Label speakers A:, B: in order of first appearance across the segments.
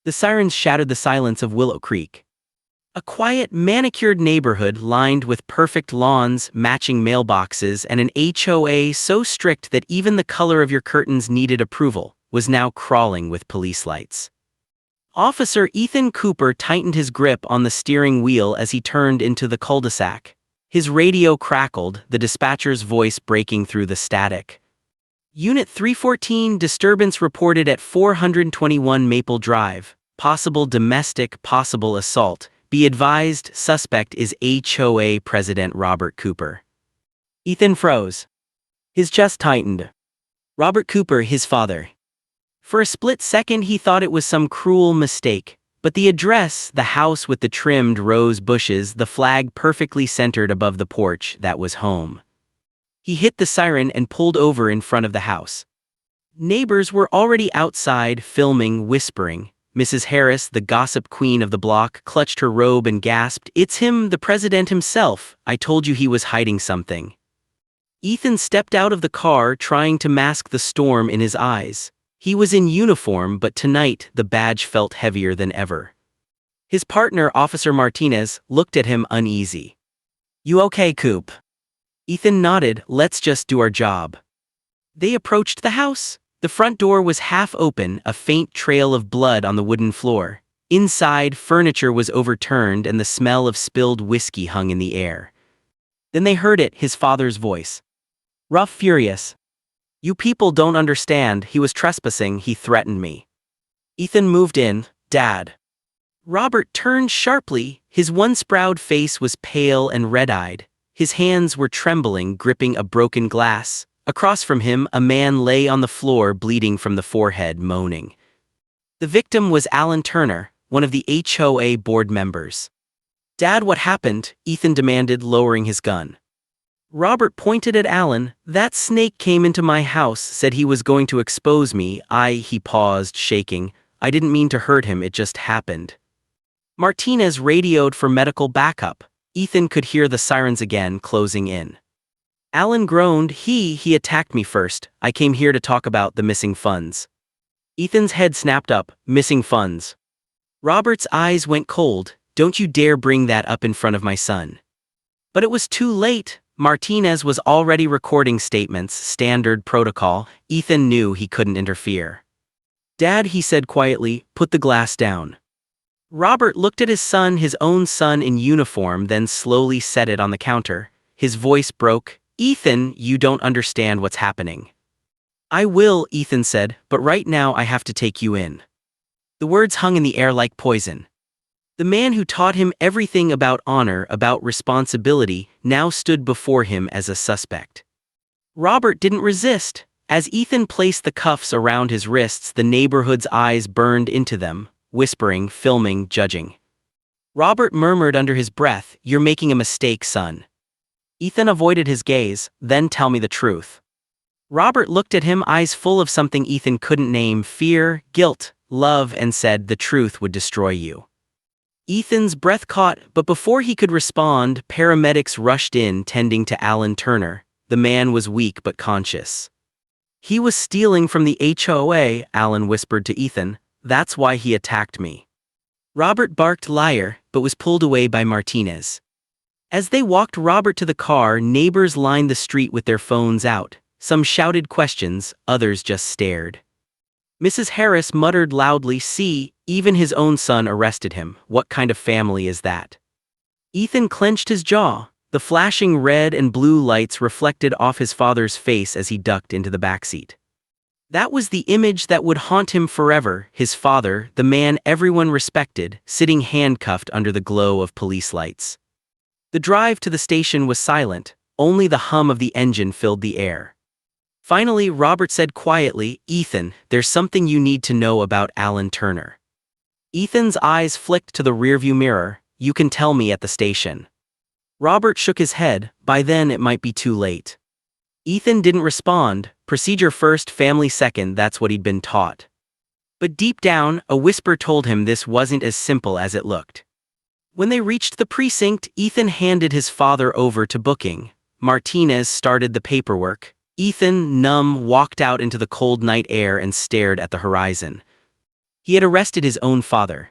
A: The sirens shattered the silence of Willow Creek. A quiet, manicured neighborhood lined with perfect lawns, matching mailboxes, and an HOA so strict that even the color of your curtains needed approval, was now crawling with police lights. Officer Ethan Cooper tightened his grip on the steering wheel as he turned into the cul-de-sac. His radio crackled, the dispatcher's voice breaking through the static. Unit 314, disturbance reported at 421 Maple Drive. Possible domestic, possible assault. Be advised, suspect is HOA President Robert Cooper. Ethan froze. His chest tightened. Robert Cooper, his father. For a split second he thought it was some cruel mistake, but the address, the house with the trimmed rose bushes, the flag perfectly centered above the porch, that was home. He hit the siren and pulled over in front of the house. Neighbors were already outside, filming, whispering. Mrs. Harris, the gossip queen of the block, clutched her robe and gasped, "It's him, the president himself. I told you he was hiding something." Ethan stepped out of the car, trying to mask the storm in his eyes. He was in uniform, but tonight the badge felt heavier than ever. His partner, Officer Martinez, looked at him uneasy. "You okay, Coop?" Ethan nodded. "Let's just do our job." They approached the house. The front door was half open, a faint trail of blood on the wooden floor. Inside, furniture was overturned and the smell of spilled whiskey hung in the air. Then they heard it, his father's voice. Rough, furious. "You people don't understand, he was trespassing, he threatened me." Ethan moved in. "Dad." Robert turned sharply. His once-proud face was pale and red-eyed. His hands were trembling, gripping a broken glass. Across from him, a man lay on the floor, bleeding from the forehead, moaning. The victim was Alan Turner, one of the HOA board members. "Dad, what happened?" Ethan demanded, lowering his gun. Robert pointed at Alan. "That snake came into my house, said he was going to expose me. He paused, shaking. "I didn't mean to hurt him, it just happened." Martinez radioed for medical backup. Ethan could hear the sirens again, closing in. Alan groaned. He attacked me first. I came here to talk about the missing funds." Ethan's head snapped up. "Missing funds?" Robert's eyes went cold. "Don't you dare bring that up in front of my son." But it was too late. Martinez was already recording statements, standard protocol. Ethan knew he couldn't interfere. "Dad," he said quietly, "put the glass down." Robert looked at his son, his own son in uniform, then slowly set it on the counter. His voice broke. "Ethan, you don't understand what's happening." "I will," Ethan said, "but right now I have to take you in." The words hung in the air like poison. The man who taught him everything about honor, about responsibility, now stood before him as a suspect. Robert didn't resist. As Ethan placed the cuffs around his wrists, the neighborhood's eyes burned into them, whispering, filming, judging. Robert murmured under his breath, "You're making a mistake, son." Ethan avoided his gaze. "Then tell me the truth." Robert looked at him, eyes full of something Ethan couldn't name, fear, guilt, love, and said, "The truth would destroy you." Ethan's breath caught, but before he could respond, paramedics rushed in, tending to Alan Turner. The man was weak but conscious. "He was stealing from the HOA," Alan whispered to Ethan. "That's why he attacked me." Robert barked, "Liar," but was pulled away by Martinez. As they walked Robert to the car, neighbors lined the street with their phones out. Some shouted questions, others just stared. Mrs. Harris muttered loudly, "See, even his own son arrested him. What kind of family is that?" Ethan clenched his jaw. The flashing red and blue lights reflected off his father's face as he ducked into the backseat. That was the image that would haunt him forever, his father, the man everyone respected, sitting handcuffed under the glow of police lights. The drive to the station was silent. Only the hum of the engine filled the air. Finally, Robert said quietly, "Ethan, there's something you need to know about Alan Turner." Ethan's eyes flicked to the rearview mirror. "You can tell me at the station." Robert shook his head. By then it might be too late. Ethan didn't respond. Procedure first, family second, that's what he'd been taught. But deep down, a whisper told him this wasn't as simple as it looked. When they reached the precinct, Ethan handed his father over to booking. Martinez started the paperwork. Ethan, numb, walked out into the cold night air and stared at the horizon. He had arrested his own father.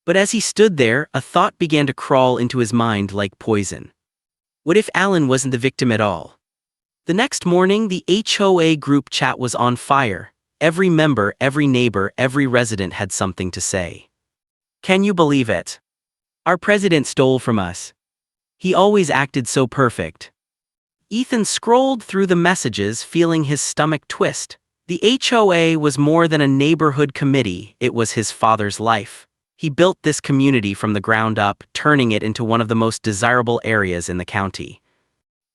A: But as he stood there, a thought began to crawl into his mind like poison. What if Alan wasn't the victim at all? The next morning, the HOA group chat was on fire. Every member, every neighbor, every resident had something to say. Can you believe it? Our president stole from us. He always acted so perfect. Ethan scrolled through the messages, feeling his stomach twist. The HOA was more than a neighborhood committee, it was his father's life. He built this community from the ground up, turning it into one of the most desirable areas in the county.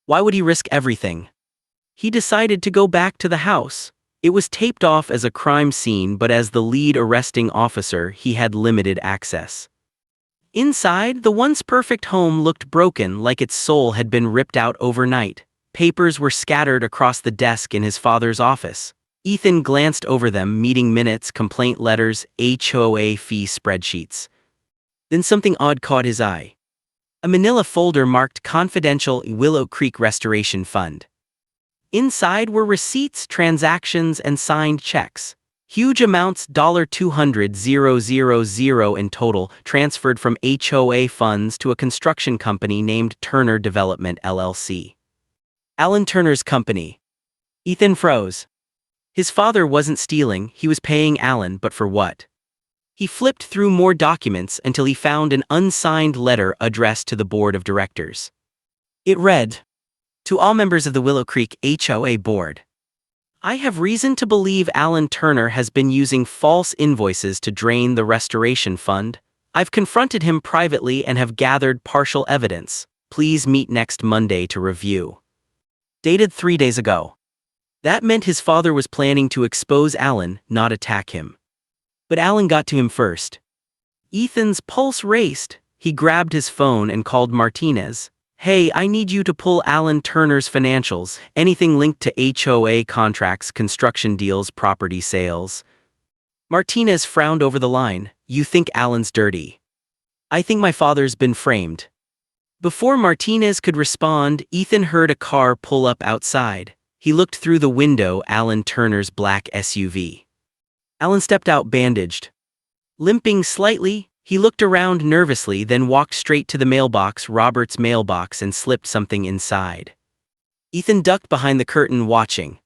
A: Why would he risk everything? He decided to go back to the house. It was taped off as a crime scene, but as the lead arresting officer, he had limited access. Inside, the once perfect home looked broken, like its soul had been ripped out overnight. Papers were scattered across the desk in his father's office. Ethan glanced over them, meeting minutes, complaint letters, HOA fee spreadsheets. Then something odd caught his eye. A manila folder marked Confidential Willow Creek Restoration Fund. Inside were receipts, transactions, and signed checks. Huge amounts, $200,000 in total, transferred from HOA funds to a construction company named Turner Development LLC. Alan Turner's company. Ethan froze. His father wasn't stealing, he was paying Alan, but for what? He flipped through more documents until he found an unsigned letter addressed to the board of directors. It read, "To all members of the Willow Creek HOA board. I have reason to believe Alan Turner has been using false invoices to drain the restoration fund. I've confronted him privately and have gathered partial evidence. Please meet next Monday to review." Dated 3 days ago. That meant his father was planning to expose Alan, not attack him. But Alan got to him first. Ethan's pulse raced. He grabbed his phone and called Martinez. "Hey, I need you to pull Alan Turner's financials, anything linked to HOA contracts, construction deals, property sales." Martinez frowned over the line. "You think Alan's dirty?" "I think my father's been framed." Before Martinez could respond, Ethan heard a car pull up outside. He looked through the window, Alan Turner's black SUV. Alan stepped out bandaged. Limping slightly, he looked around nervously, then walked straight to the mailbox, Robert's mailbox, and slipped something inside. Ethan ducked behind the curtain, watching.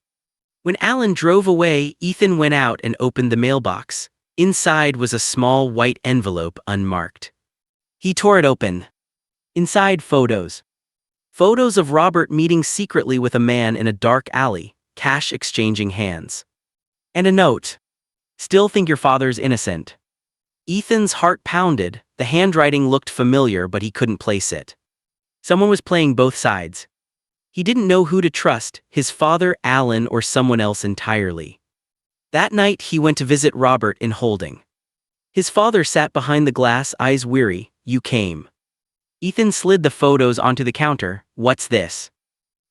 A: When Alan drove away, Ethan went out and opened the mailbox. Inside was a small white envelope, unmarked. He tore it open. Inside, photos. Photos of Robert meeting secretly with a man in a dark alley, cash exchanging hands. And a note. "Still think your father's innocent." Ethan's heart pounded. The handwriting looked familiar, but he couldn't place it. Someone was playing both sides. He didn't know who to trust, his father, Alan, or someone else entirely. That night he went to visit Robert in holding. His father sat behind the glass, eyes weary. "You came." Ethan slid the photos onto the counter. "What's this?"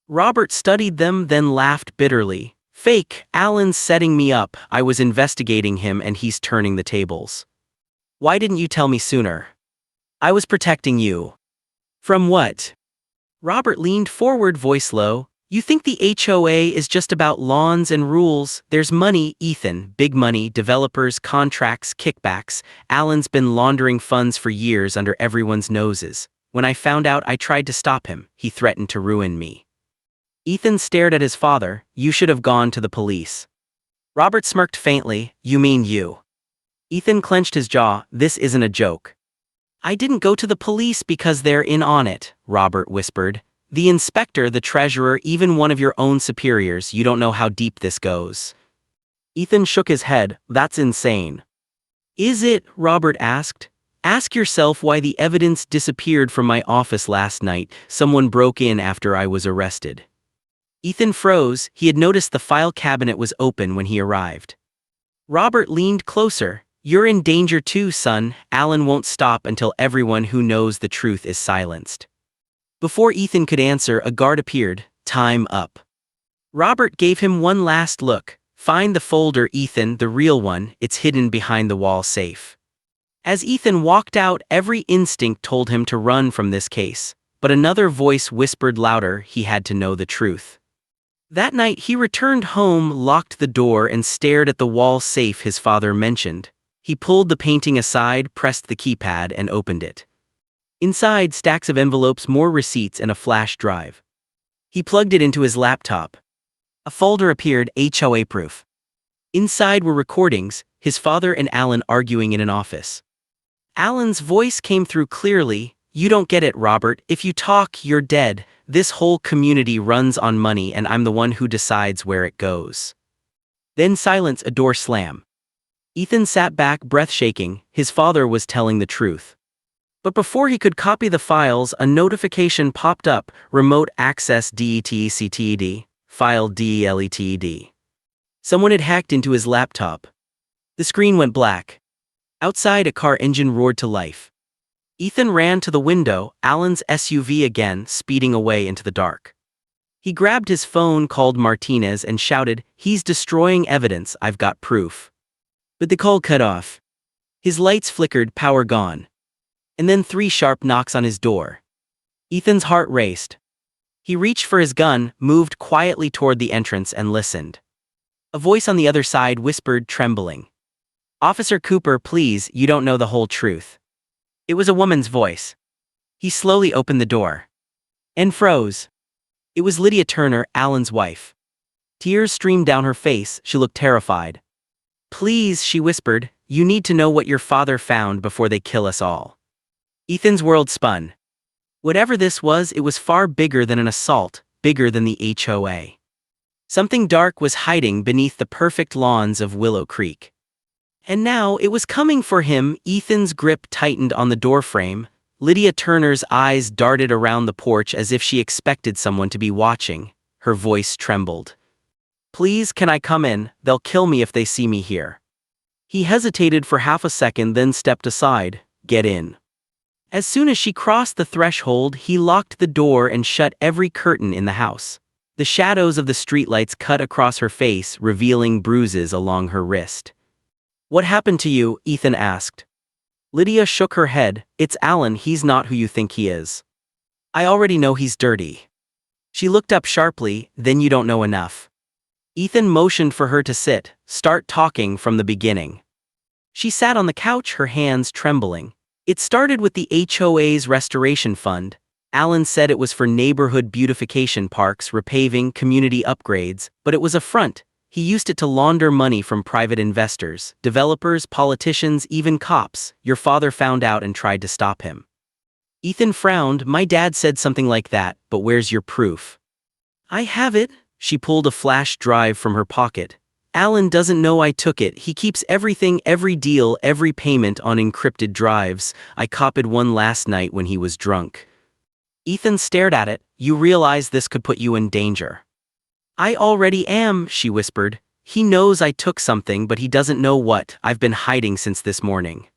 A: Robert studied them, then laughed bitterly. "Fake, Alan's setting me up. I was investigating him and he's turning the tables." "Why didn't you tell me sooner?" "I was protecting you." "From what?" Robert leaned forward, voice low. "You think the HOA is just about lawns and rules? There's money, Ethan, big money, developers, contracts, kickbacks. Alan's been laundering funds for years under everyone's noses. When I found out, I tried to stop him. He threatened to ruin me." Ethan stared at his father. "You should have gone to the police." Robert smirked faintly. "You mean you?" Ethan clenched his jaw. "This isn't a joke." "I didn't go to the police because they're in on it," Robert whispered. "The inspector, the treasurer, even one of your own superiors. You don't know how deep this goes." Ethan shook his head. "That's insane." "Is it?" Robert asked. "Ask yourself why the evidence disappeared from my office last night. Someone broke in after I was arrested." Ethan froze. He had noticed the file cabinet was open when he arrived. Robert leaned closer. "You're in danger too, son. Alan won't stop until everyone who knows the truth is silenced." Before Ethan could answer, a guard appeared. "Time up." Robert gave him one last look. "Find the folder, Ethan, the real one. It's hidden behind the wall safe." As Ethan walked out, every instinct told him to run from this case. But another voice whispered louder, he had to know the truth. That night he returned home, locked the door, and stared at the wall safe his father mentioned. He pulled the painting aside, pressed the keypad, and opened it. Inside, stacks of envelopes, more receipts, and a flash drive. He plugged it into his laptop. A folder appeared, HOA proof. Inside were recordings, his father and Alan arguing in an office. Alan's voice came through clearly. "You don't get it, Robert. If you talk, you're dead. This whole community runs on money and I'm the one who decides where it goes." Then silence, a door slam. Ethan sat back, breath shaking. His father was telling the truth. But before he could copy the files, a notification popped up, remote access DETECTED, file DELETED. Someone had hacked into his laptop. The screen went black. Outside, a car engine roared to life. Ethan ran to the window, Alan's SUV again, speeding away into the dark. He grabbed his phone, called Martinez, and shouted, "He's destroying evidence, I've got proof." But the call cut off. His lights flickered, power gone. And then 3 sharp knocks on his door. Ethan's heart raced. He reached for his gun, moved quietly toward the entrance, and listened. A voice on the other side whispered, trembling, "Officer Cooper, please, you don't know the whole truth." It was a woman's voice. He slowly opened the door. And froze. It was Lydia Turner, Alan's wife. Tears streamed down her face, she looked terrified. "Please," she whispered, "you need to know what your father found before they kill us all." Ethan's world spun. Whatever this was, it was far bigger than an assault, bigger than the HOA. Something dark was hiding beneath the perfect lawns of Willow Creek. And now it was coming for him. Ethan's grip tightened on the doorframe. Lydia Turner's eyes darted around the porch as if she expected someone to be watching. Her voice trembled. "Please, can I come in? They'll kill me if they see me here." He hesitated for half a second, then stepped aside. "Get in." As soon as she crossed the threshold, he locked the door and shut every curtain in the house. The shadows of the streetlights cut across her face, revealing bruises along her wrist. "What happened to you?" Ethan asked. Lydia shook her head. "It's Alan, he's not who you think he is." "I already know he's dirty." She looked up sharply. "Then you don't know enough." Ethan motioned for her to sit, start talking from the beginning. She sat on the couch, her hands trembling. "It started with the HOA's restoration fund. Alan said it was for neighborhood beautification, parks, repaving, community upgrades, but it was a front. He used it to launder money from private investors, developers, politicians, even cops. Your father found out and tried to stop him." Ethan frowned. "My dad said something like that, but where's your proof?" "I have it." She pulled a flash drive from her pocket. "Alan doesn't know I took it. He keeps everything, every deal, every payment on encrypted drives. I copied one last night when he was drunk." Ethan stared at it. "You realize this could put you in danger." "I already am," she whispered. "He knows I took something, but he doesn't know what. I've been hiding since this morning."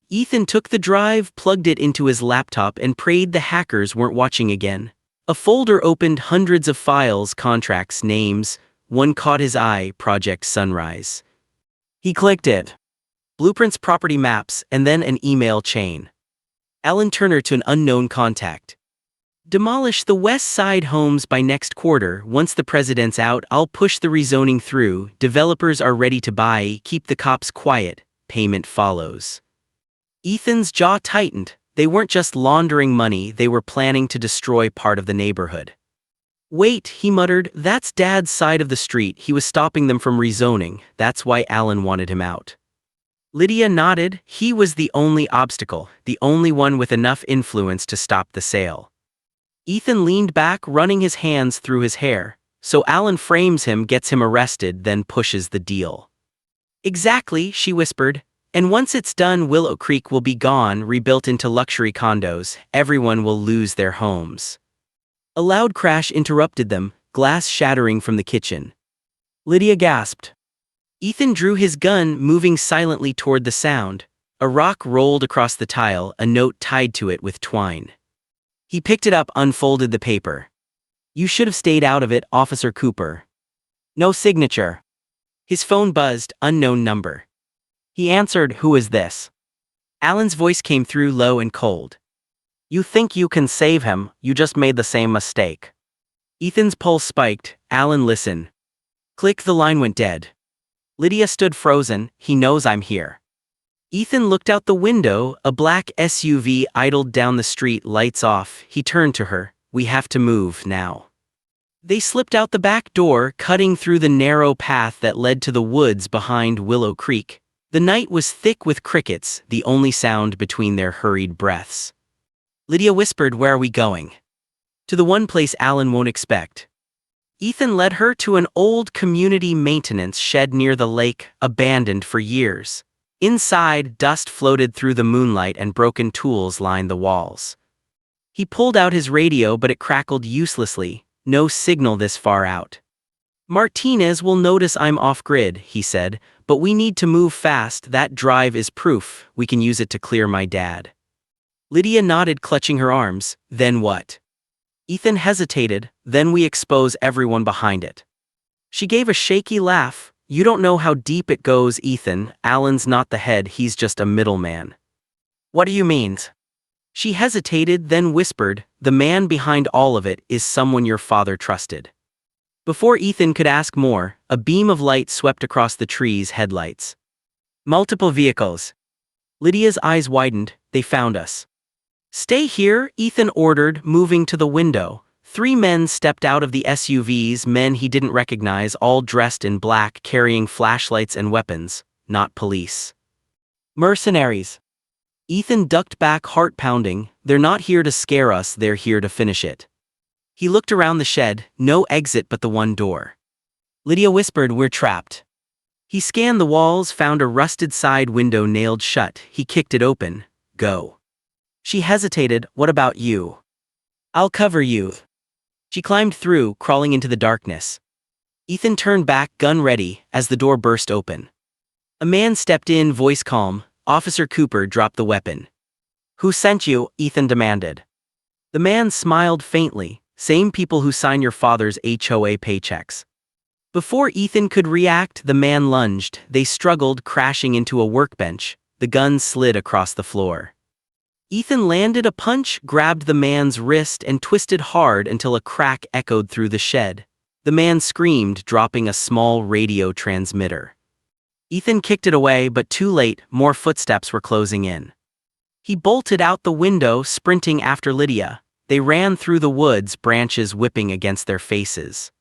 A: Ethan took the drive, plugged it into his laptop, and prayed the hackers weren't watching again. A folder opened, hundreds of files, contracts, names. One caught his eye, Project Sunrise. He clicked it. Blueprints, property maps, and then an email chain. Alan Turner to an unknown contact. "Demolish the West Side homes by next quarter. Once the president's out, I'll push the rezoning through. Developers are ready to buy. Keep the cops quiet. Payment follows." Ethan's jaw tightened. They weren't just laundering money, they were planning to destroy part of the neighborhood. "Wait," he muttered, "that's Dad's side of the street. He was stopping them from rezoning. That's why Alan wanted him out." Lydia nodded. He was the only obstacle, the only one with enough influence to stop the sale. Ethan leaned back, running his hands through his hair. "So Alan frames him, gets him arrested, then pushes the deal." "Exactly," she whispered. "And once it's done, Willow Creek will be gone, rebuilt into luxury condos. Everyone will lose their homes." A loud crash interrupted them, glass shattering from the kitchen. Lydia gasped. Ethan drew his gun, moving silently toward the sound. A rock rolled across the tile, a note tied to it with twine. He picked it up, unfolded the paper. "You should have stayed out of it, Officer Cooper." No signature. His phone buzzed, unknown number. He answered. "Who is this?" Alan's voice came through, low and cold. "You think you can save him, you just made the same mistake." Ethan's pulse spiked. "Alan, listen." Click, the line went dead. Lydia stood frozen. "He knows I'm here." Ethan looked out the window. A black SUV idled down the street, lights off. He turned to her. "We have to move now." They slipped out the back door, cutting through the narrow path that led to the woods behind Willow Creek. The night was thick with crickets, the only sound between their hurried breaths. Lydia whispered, "Where are we going?" "To the one place Alan won't expect." Ethan led her to an old community maintenance shed near the lake, abandoned for years. Inside, dust floated through the moonlight and broken tools lined the walls. He pulled out his radio, but it crackled uselessly. No signal this far out. "Martinez will notice I'm off-grid," he said, "but we need to move fast. That drive is proof. We can use it to clear my dad." Lydia nodded, clutching her arms. "Then what?" Ethan hesitated. "Then we expose everyone behind it." She gave a shaky laugh. "You don't know how deep it goes, Ethan. Alan's not the head, he's just a middleman." "What do you mean?" She hesitated, then whispered, "The man behind all of it is someone your father trusted." Before Ethan could ask more, a beam of light swept across the tree's headlights. "Multiple vehicles." Lydia's eyes widened. "They found us." "Stay here," Ethan ordered, moving to the window. 3 men stepped out of the SUVs, men he didn't recognize, all dressed in black, carrying flashlights and weapons. Not police. "Mercenaries." Ethan ducked back, heart pounding. "They're not here to scare us, they're here to finish it." He looked around the shed, no exit but the one door. Lydia whispered, "We're trapped." He scanned the walls, found a rusted side window nailed shut. He kicked it open. "Go." She hesitated. "What about you?" "I'll cover you." She climbed through, crawling into the darkness. Ethan turned back, gun ready, as the door burst open. A man stepped in, voice calm. Officer Cooper dropped the weapon. "Who sent you?" Ethan demanded. The man smiled faintly. "Same people who sign your father's HOA paychecks." Before Ethan could react, the man lunged. They struggled, crashing into a workbench. The gun slid across the floor. Ethan landed a punch, grabbed the man's wrist, and twisted hard until a crack echoed through the shed. The man screamed, dropping a small radio transmitter. Ethan kicked it away, but too late. More footsteps were closing in. He bolted out the window, sprinting after Lydia. They ran through the woods, branches whipping against their faces.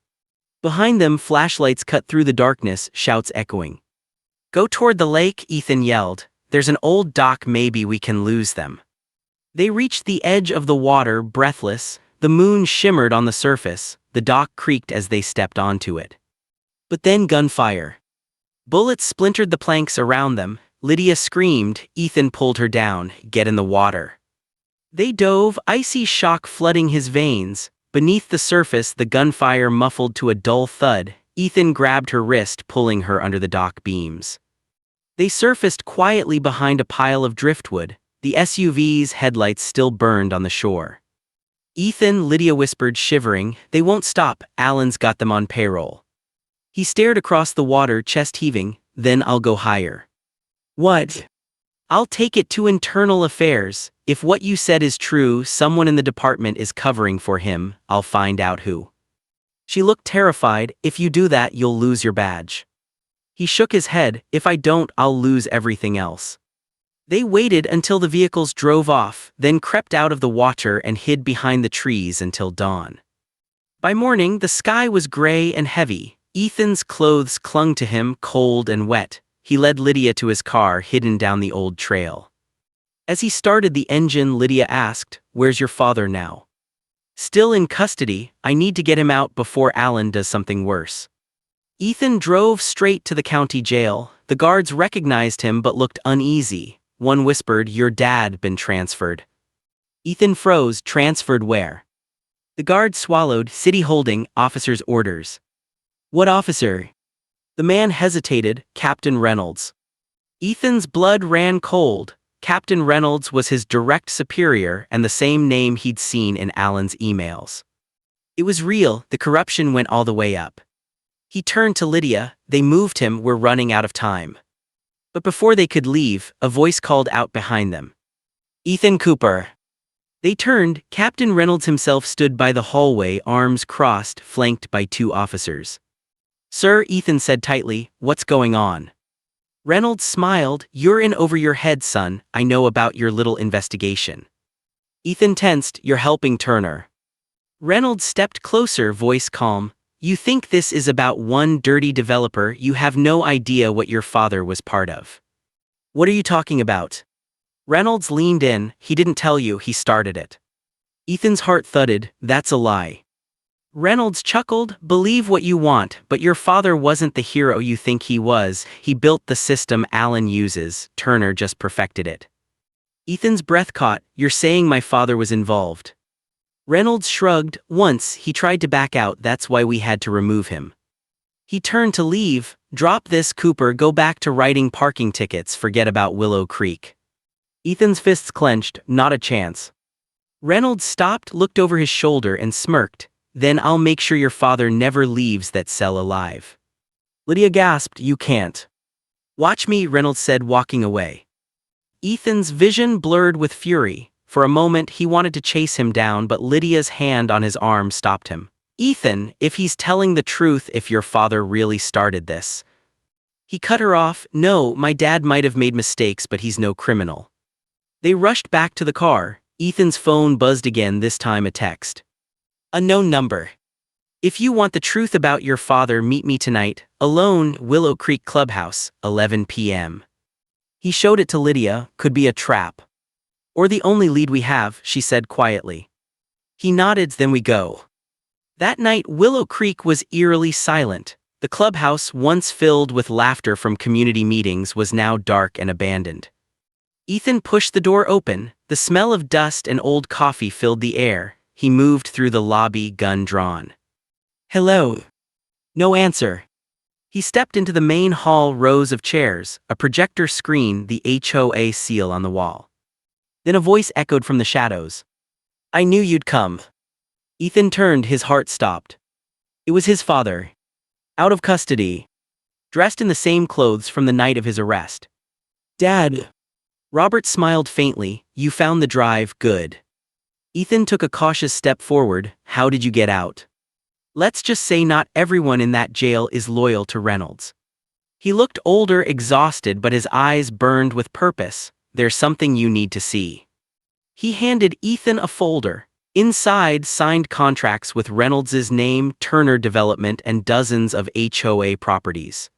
A: Behind them, flashlights cut through the darkness, shouts echoing. "Go toward the lake," Ethan yelled. "There's an old dock, maybe we can lose them." They reached the edge of the water, breathless. The moon shimmered on the surface. The dock creaked as they stepped onto it. But then gunfire. Bullets splintered the planks around them. Lydia screamed. Ethan pulled her down. "Get in the water." They dove, icy shock flooding his veins. Beneath the surface, the gunfire muffled to a dull thud. Ethan grabbed her wrist, pulling her under the dock beams. They surfaced quietly behind a pile of driftwood. The SUV's headlights still burned on the shore. "Ethan," Lydia whispered, shivering, "they won't stop. Alan's got them on payroll." He stared across the water, chest heaving. "Then I'll go higher." "What?" "I'll take it to internal affairs. If what you said is true, someone in the department is covering for him. I'll find out who." She looked terrified. "If you do that, you'll lose your badge." He shook his head. "If I don't, I'll lose everything else." They waited until the vehicles drove off, then crept out of the water and hid behind the trees until dawn. By morning, the sky was gray and heavy. Ethan's clothes clung to him, cold and wet. He led Lydia to his car, hidden down the old trail. As he started the engine, Lydia asked, "Where's your father now?" "Still in custody. I need to get him out before Alan does something worse." Ethan drove straight to the county jail. The guards recognized him but looked uneasy. One whispered, "Your dad been transferred." Ethan froze. "Transferred where?" The guard swallowed. "City holding, officer's orders." "What officer?" The man hesitated. "Captain Reynolds." Ethan's blood ran cold. Captain Reynolds was his direct superior and the same name he'd seen in Alan's emails. It was real. The corruption went all the way up. He turned to Lydia. "They moved him. We're running out of time." But before they could leave, a voice called out behind them. "Ethan Cooper." They turned. Captain Reynolds himself stood by the hallway, arms crossed, flanked by 2 officers. "Sir," Ethan said tightly, "what's going on?" Reynolds smiled. You're in over your head, son. I know about your little investigation. Ethan tensed. You're helping Turner. Reynolds stepped closer, voice calm. You think this is about one dirty developer, you have no idea what your father was part of. What are you talking about? Reynolds leaned in. He didn't tell you, he started it. Ethan's heart thudded. That's a lie. Reynolds chuckled. Believe what you want, but your father wasn't the hero you think he was. He built the system Alan uses. Turner just perfected it. Ethan's breath caught. You're saying my father was involved. Reynolds shrugged. Once, he tried to back out, that's why we had to remove him. He turned to leave. Drop this, Cooper, go back to writing parking tickets, forget about Willow Creek. Ethan's fists clenched. Not a chance. Reynolds stopped, looked over his shoulder and smirked. Then I'll make sure your father never leaves that cell alive. Lydia gasped. You can't. Watch me, Reynolds said, walking away. Ethan's vision blurred with fury. For a moment, he wanted to chase him down, but Lydia's hand on his arm stopped him. Ethan, if he's telling the truth, if your father really started this. He cut her off. No, my dad might have made mistakes, but he's no criminal. They rushed back to the car. Ethan's phone buzzed again, this time a text. Unknown number. If you want the truth about your father, meet me tonight, alone, Willow Creek Clubhouse, 11 p.m. He showed it to Lydia. Could be a trap. Or the only lead we have, she said quietly. He nodded. Then we go. That night, Willow Creek was eerily silent. The clubhouse, once filled with laughter from community meetings, was now dark and abandoned. Ethan pushed the door open. The smell of dust and old coffee filled the air. He moved through the lobby, gun drawn. Hello. No answer. He stepped into the main hall, rows of chairs, a projector screen, the HOA seal on the wall. Then a voice echoed from the shadows. I knew you'd come. Ethan turned, his heart stopped. It was his father. Out of custody. Dressed in the same clothes from the night of his arrest. Dad. Robert smiled faintly. You found the drive, good. Ethan took a cautious step forward. How did you get out? Let's just say not everyone in that jail is loyal to Reynolds. He looked older, exhausted, but his eyes burned with purpose. There's something you need to see. He handed Ethan a folder. Inside, signed contracts with Reynolds' name, Turner Development, and dozens of HOA properties.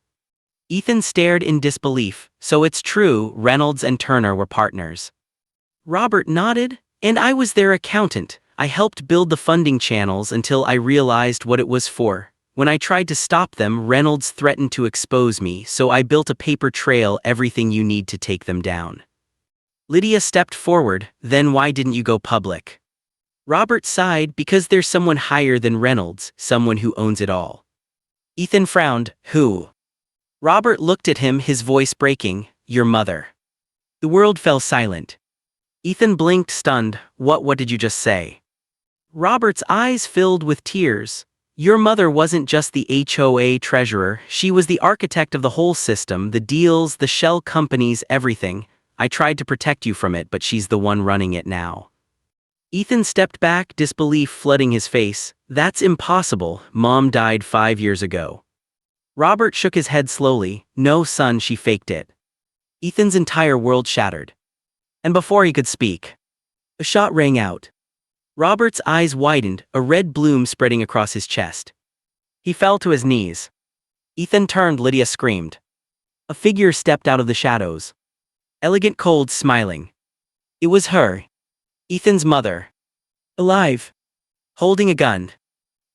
A: Ethan stared in disbelief. So it's true, Reynolds and Turner were partners. Robert nodded. And I was their accountant. I helped build the funding channels until I realized what it was for. When I tried to stop them, Reynolds threatened to expose me, so I built a paper trail, everything you need to take them down. Lydia stepped forward. Then why didn't you go public? Robert sighed. Because there's someone higher than Reynolds, someone who owns it all. Ethan frowned. Who? Robert looked at him, his voice breaking. Your mother. The world fell silent. Ethan blinked, stunned. What did you just say? Robert's eyes filled with tears. Your mother wasn't just the HOA treasurer, she was the architect of the whole system, the deals, the shell companies, everything. I tried to protect you from it, but she's the one running it now. Ethan stepped back, disbelief flooding his face. That's impossible. Mom died 5 years ago. Robert shook his head slowly. No, son, she faked it. Ethan's entire world shattered. And before he could speak, a shot rang out. Robert's eyes widened, a red bloom spreading across his chest. He fell to his knees. Ethan turned, Lydia screamed. A figure stepped out of the shadows. Elegant, cold, smiling. It was her. Ethan's mother. Alive. Holding a gun.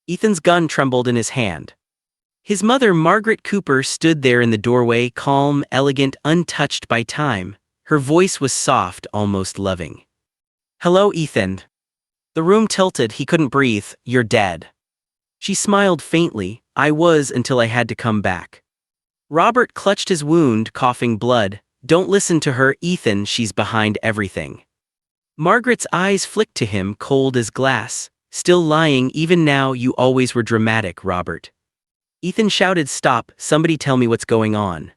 A: Ethan's gun trembled in his hand. His mother, Margaret Cooper, stood there in the doorway, calm, elegant, untouched by time. Her voice was soft, almost loving. Hello, Ethan. The room tilted, he couldn't breathe. You're dead. She smiled faintly. I was until I had to come back. Robert clutched his wound, coughing blood. Don't listen to her, Ethan, she's behind everything. Margaret's eyes flicked to him, cold as glass. Still lying, even now, you always were dramatic, Robert. Ethan shouted, stop, somebody tell me what's going on.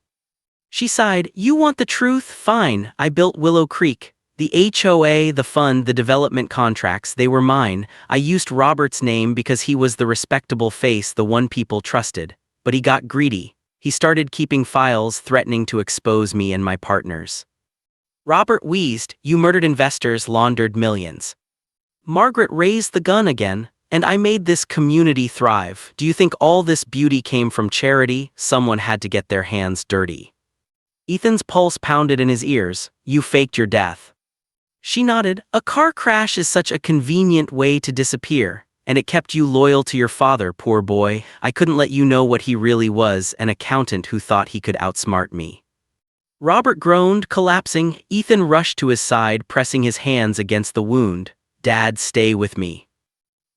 A: She sighed. You want the truth? Fine, I built Willow Creek. The HOA, the fund, the development contracts, they were mine. I used Robert's name because he was the respectable face, the one people trusted. But he got greedy. He started keeping files threatening to expose me and my partners. Robert wheezed, "You murdered investors, laundered millions." Margaret raised the gun again, "And I made this community thrive. Do you think all this beauty came from charity? Someone had to get their hands dirty." Ethan's pulse pounded in his ears. "You faked your death." She nodded. "A car crash is such a convenient way to disappear, and it kept you loyal to your father, poor boy. I couldn't let you know what he really was, an accountant who thought he could outsmart me." Robert groaned, collapsing. Ethan rushed to his side, pressing his hands against the wound. "Dad, stay with me."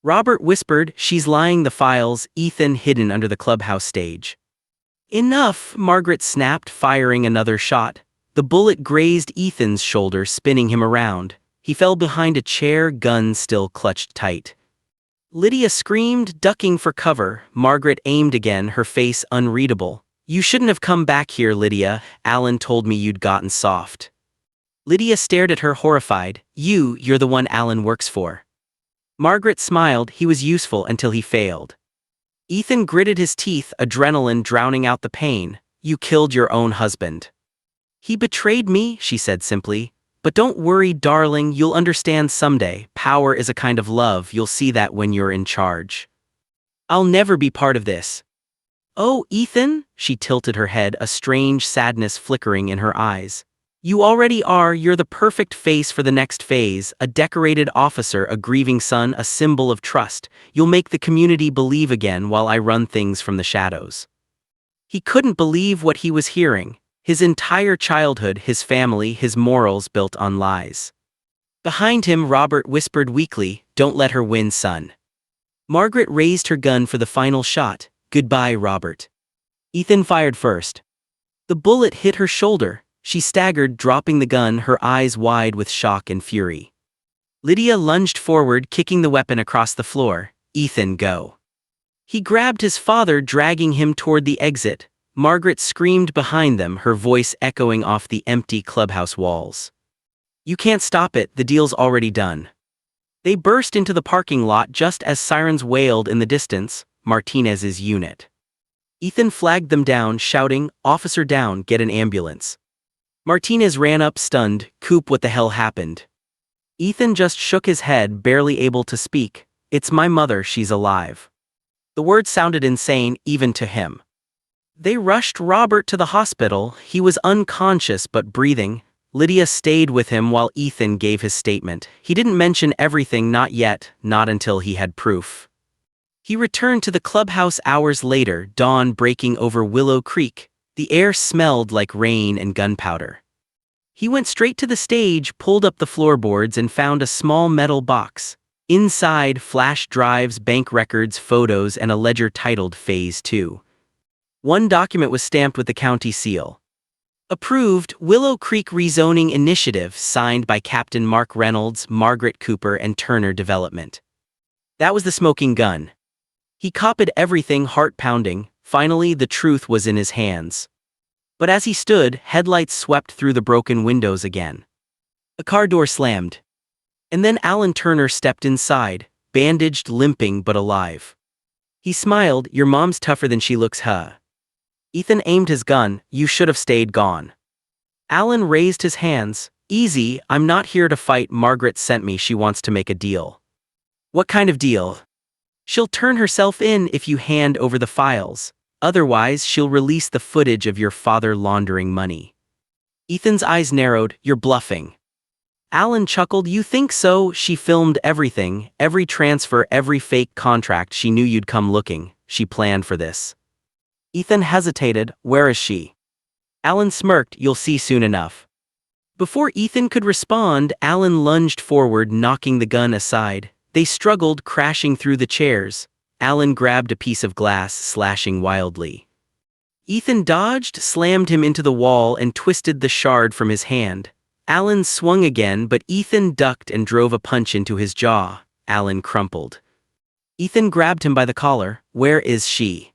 A: Robert whispered, "She's lying the files." Ethan hidden under the clubhouse stage. "Enough," Margaret snapped, firing another shot. The bullet grazed Ethan's shoulder, spinning him around. He fell behind a chair, gun still clutched tight. Lydia screamed, ducking for cover. Margaret aimed again, her face unreadable. "You shouldn't have come back here, Lydia. Alan told me you'd gotten soft." Lydia stared at her, horrified. You're the one Alan works for." Margaret smiled. "He was useful until he failed." Ethan gritted his teeth, adrenaline drowning out the pain. "You killed your own husband." "He betrayed me," she said simply. "But don't worry, darling, you'll understand someday. Power is a kind of love, you'll see that when you're in charge." "I'll never be part of this." "Oh, Ethan?" She tilted her head, a strange sadness flickering in her eyes. "You already are. You're the perfect face for the next phase, a decorated officer, a grieving son, a symbol of trust. You'll make the community believe again while I run things from the shadows." He couldn't believe what he was hearing. His entire childhood, his family, his morals built on lies. Behind him, Robert whispered weakly, "Don't let her win, son." Margaret raised her gun for the final shot. "Goodbye, Robert." Ethan fired first. The bullet hit her shoulder. She staggered, dropping the gun, her eyes wide with shock and fury. Lydia lunged forward, kicking the weapon across the floor. "Ethan, go." He grabbed his father, dragging him toward the exit. Margaret screamed behind them, her voice echoing off the empty clubhouse walls. "You can't stop it, the deal's already done." They burst into the parking lot just as sirens wailed in the distance. Martinez's unit. Ethan flagged them down, shouting, "Officer down, get an ambulance." Martinez ran up, stunned. "Coop, what the hell happened?" Ethan just shook his head, barely able to speak. "It's my mother, she's alive." The words sounded insane, even to him. They rushed Robert to the hospital. He was unconscious but breathing. Lydia stayed with him while Ethan gave his statement. He didn't mention everything, not yet, not until he had proof. He returned to the clubhouse hours later, dawn breaking over Willow Creek. The air smelled like rain and gunpowder. He went straight to the stage, pulled up the floorboards, and found a small metal box. Inside, flash drives, bank records, photos, and a ledger titled Phase 2. One document was stamped with the county seal. Approved, Willow Creek Rezoning Initiative, signed by Captain Mark Reynolds, Margaret Cooper, and Turner Development. That was the smoking gun. He copied everything, heart pounding. Finally, the truth was in his hands. But as he stood, headlights swept through the broken windows again. A car door slammed. And then Alan Turner stepped inside, bandaged, limping, but alive. He smiled. "Your mom's tougher than she looks, huh?" Ethan aimed his gun. "You should have stayed gone." Alan raised his hands. "Easy, I'm not here to fight. Margaret sent me, she wants to make a deal." "What kind of deal?" "She'll turn herself in if you hand over the files. Otherwise, she'll release the footage of your father laundering money." Ethan's eyes narrowed. "You're bluffing." Alan chuckled. "You think so? She filmed everything, every transfer, every fake contract. She knew you'd come looking. She planned for this." Ethan hesitated. "Where is she?" Alan smirked. "You'll see soon enough." Before Ethan could respond, Alan lunged forward, knocking the gun aside. They struggled, crashing through the chairs. Alan grabbed a piece of glass, slashing wildly. Ethan dodged, slammed him into the wall, and twisted the shard from his hand. Alan swung again, but Ethan ducked and drove a punch into his jaw. Alan crumpled. Ethan grabbed him by the collar. "Where is she?"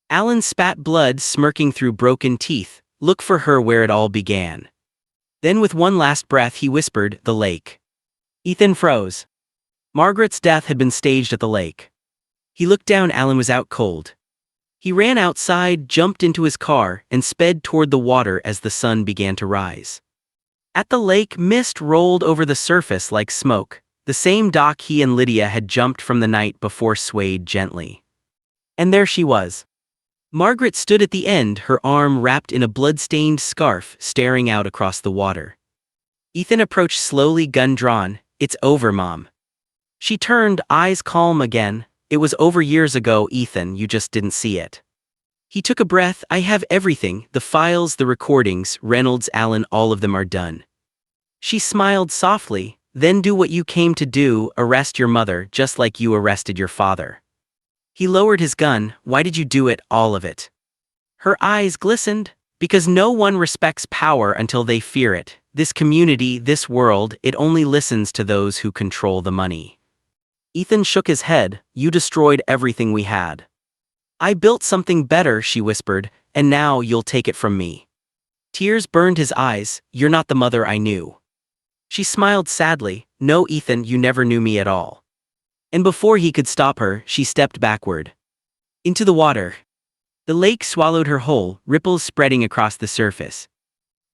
A: Alan spat blood, smirking through broken teeth. "Look for her where it all began." Then with one last breath he whispered, "The lake." Ethan froze. Margaret's death had been staged at the lake. He looked down. Alan was out cold. He ran outside, jumped into his car, and sped toward the water as the sun began to rise. At the lake, mist rolled over the surface like smoke. The same dock he and Lydia had jumped from the night before swayed gently. And there she was. Margaret stood at the end, her arm wrapped in a blood-stained scarf, staring out across the water. Ethan approached slowly, gun drawn. "It's over, Mom." She turned, eyes calm again. "It was over years ago, Ethan, you just didn't see it." He took a breath. "I have everything, the files, the recordings, Reynolds, Allen, all of them are done." She smiled softly. "Then do what you came to do, arrest your mother, just like you arrested your father." He lowered his gun. "Why did you do it, all of it?" Her eyes glistened. "Because no one respects power until they fear it. This community, this world, it only listens to those who control the money." Ethan shook his head. "You destroyed everything we had." "I built something better," she whispered, "and now you'll take it from me." Tears burned his eyes. "You're not the mother I knew." She smiled sadly. "No, Ethan, you never knew me at all." And before he could stop her, she stepped backward. Into the water. The lake swallowed her whole, ripples spreading across the surface.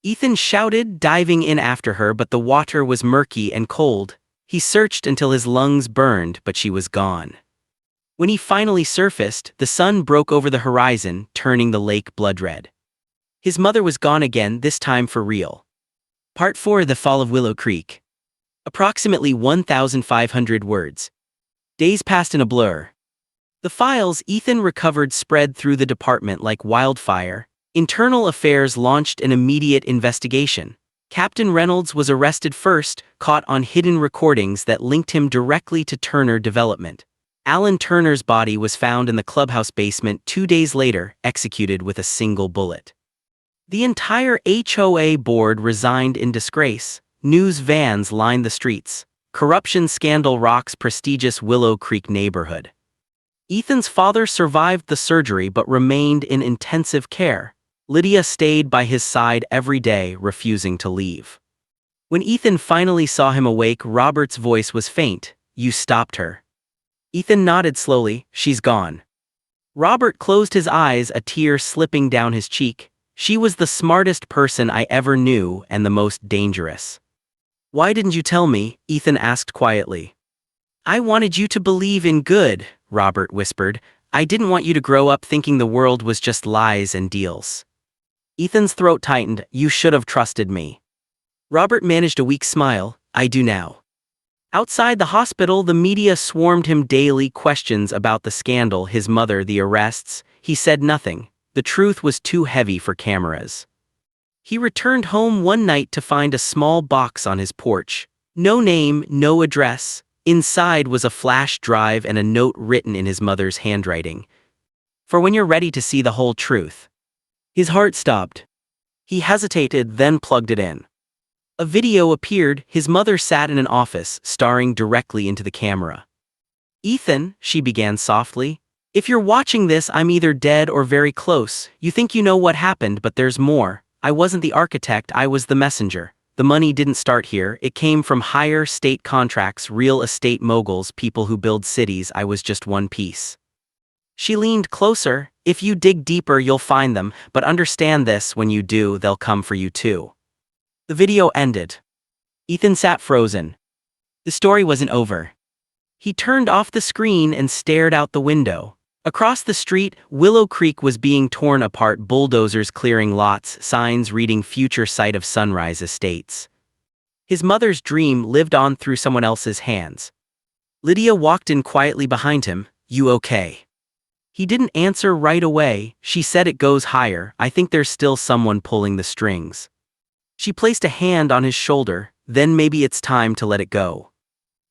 A: Ethan shouted, diving in after her, but the water was murky and cold. He searched until his lungs burned, but she was gone. When he finally surfaced, the sun broke over the horizon, turning the lake blood-red. His mother was gone again, this time for real. Part 4: The Fall of Willow Creek. Approximately 1,500 words. Days passed in a blur. The files Ethan recovered spread through the department like wildfire. Internal Affairs launched an immediate investigation. Captain Reynolds was arrested first, caught on hidden recordings that linked him directly to Turner Development. Alan Turner's body was found in the clubhouse basement 2 days later, executed with a single bullet. The entire HOA board resigned in disgrace. News vans lined the streets. Corruption scandal rocks prestigious Willow Creek neighborhood. Ethan's father survived the surgery but remained in intensive care. Lydia stayed by his side every day, refusing to leave. When Ethan finally saw him awake, Robert's voice was faint. "You stopped her." Ethan nodded slowly. "She's gone." Robert closed his eyes, a tear slipping down his cheek. "She was the smartest person I ever knew and the most dangerous." "Why didn't you tell me?" Ethan asked quietly. "I wanted you to believe in good," Robert whispered. "I didn't want you to grow up thinking the world was just lies and deals." Ethan's throat tightened. "You should have trusted me." Robert managed a weak smile. "I do now." Outside the hospital, the media swarmed him daily, questions about the scandal, his mother, the arrests. He said nothing. The truth was too heavy for cameras. He returned home one night to find a small box on his porch. No name, no address. Inside was a flash drive and a note written in his mother's handwriting. "For when you're ready to see the whole truth." His heart stopped. He hesitated, then plugged it in. A video appeared. His mother sat in an office, staring directly into the camera. "Ethan," she began softly, "if you're watching this, I'm either dead or very close. You think you know what happened, but there's more. I wasn't the architect, I was the messenger. The money didn't start here, it came from higher state contracts, real estate moguls, people who build cities. I was just one piece." She leaned closer. "If you dig deeper, you'll find them, but understand this, when you do, they'll come for you too." The video ended. Ethan sat frozen. The story wasn't over. He turned off the screen and stared out the window. Across the street, Willow Creek was being torn apart, bulldozers clearing lots, signs reading future site of Sunrise Estates. His mother's dream lived on through someone else's hands. Lydia walked in quietly behind him. "You okay?" He didn't answer right away. She said, "It goes higher. I think there's still someone pulling the strings." She placed a hand on his shoulder. "Then maybe it's time to let it go."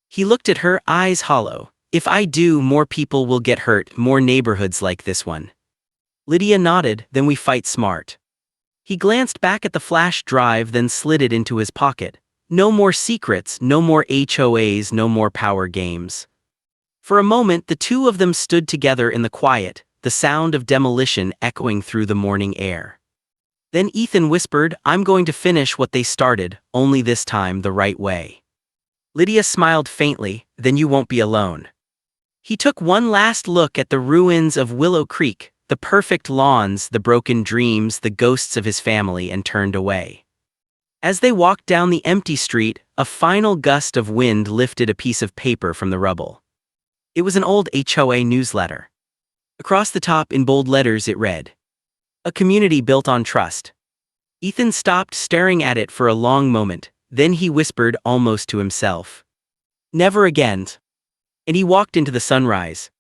A: He looked at her, eyes hollow. "If I do, more people will get hurt, more neighborhoods like this one." Lydia nodded. "Then we fight smart." He glanced back at the flash drive, then slid it into his pocket. No more secrets, no more HOAs, no more power games. For a moment, the two of them stood together in the quiet, the sound of demolition echoing through the morning air. Then Ethan whispered, "I'm going to finish what they started, only this time the right way." Lydia smiled faintly. "Then you won't be alone." He took one last look at the ruins of Willow Creek, The perfect lawns, the broken dreams, the ghosts of his family, and turned away. As they walked down the empty street, a final gust of wind lifted a piece of paper from the rubble. It was an old HOA newsletter. Across the top in bold letters it read, "A community built on trust." Ethan stopped staring at it for a long moment, then he whispered almost to himself, "Never again." And he walked into the sunrise,